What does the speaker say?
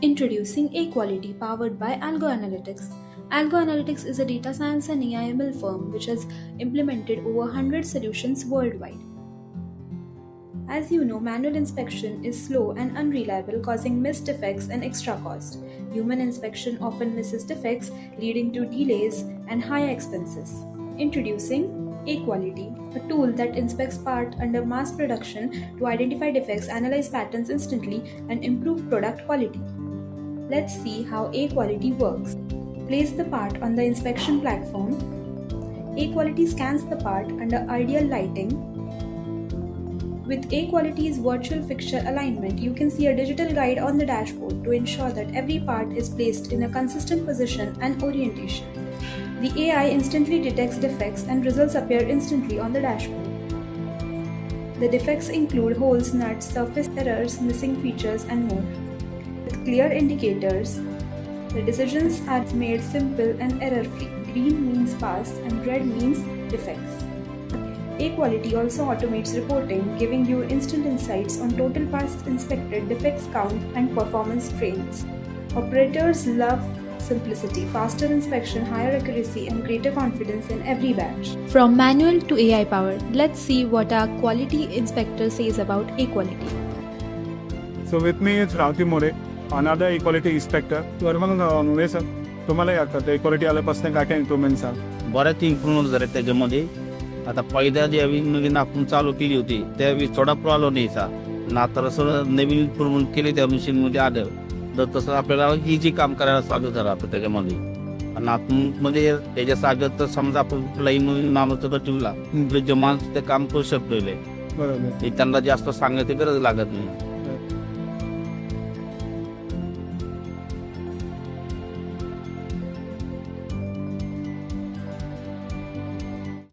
Introducing aQuality powered by AlgoAnalytics. AlgoAnalytics is a data science and AI/ML firm which has implemented over 100 solutions worldwide. As you know, manual inspection is slow and unreliable, causing missed defects and extra cost. Human inspection often misses defects, leading to delays and higher expenses. Introducing aQuality, a tool that inspects parts under mass production to identify defects, analyze patterns instantly, and improve product quality. Let's see how aQuality works. Place the part on the inspection platform. aQuality scans the part under ideal lighting. With aQuality's virtual fixture alignment, you can see a digital guide on the dashboard to ensure that every part is placed in a consistent position and orientation. The AI instantly detects defects and results appear instantly on the dashboard. The defects include holes, nuts, surface errors, missing features, and more. With clear indicators, the decisions are made simple and error-free. Green means pass and red means defects. aQuality also automates reporting, giving you instant insights on total parts inspected, defects count, and performance trends. Operators love simplicity, faster inspection, higher accuracy, and greater confidence in every batch. From manual to AI powered, let's see what our quality inspector says about aQuality. So with me is Rauti More, another equality inspector. तर मग मुळे sir तुम्हाला या करता equality आल्यापासून काय काय improvements आहेत? बऱ्याच improvement झाले त्याच्यामध्ये. आता पहिल्या ज्यावेळी नवीन आपण चालू केली होती त्यावेळी थोडा प्रॉब्लेम यायचा आणि आता असं नवीन इम्प्रूव्हमेंट केले त्या मशीनमध्ये आलं तर तसं आपल्याला इझी काम करायला चालू झालं आपलं त्याच्यामध्ये. आणि आतमध्ये त्याच्या सागत तर समजा आपण कुठलाही नवीन नामाचं तर ठेवला जे माणूस ते काम करू शकतो बरोबर. त्यांना जास्त सांगायची गरज लागत नाही.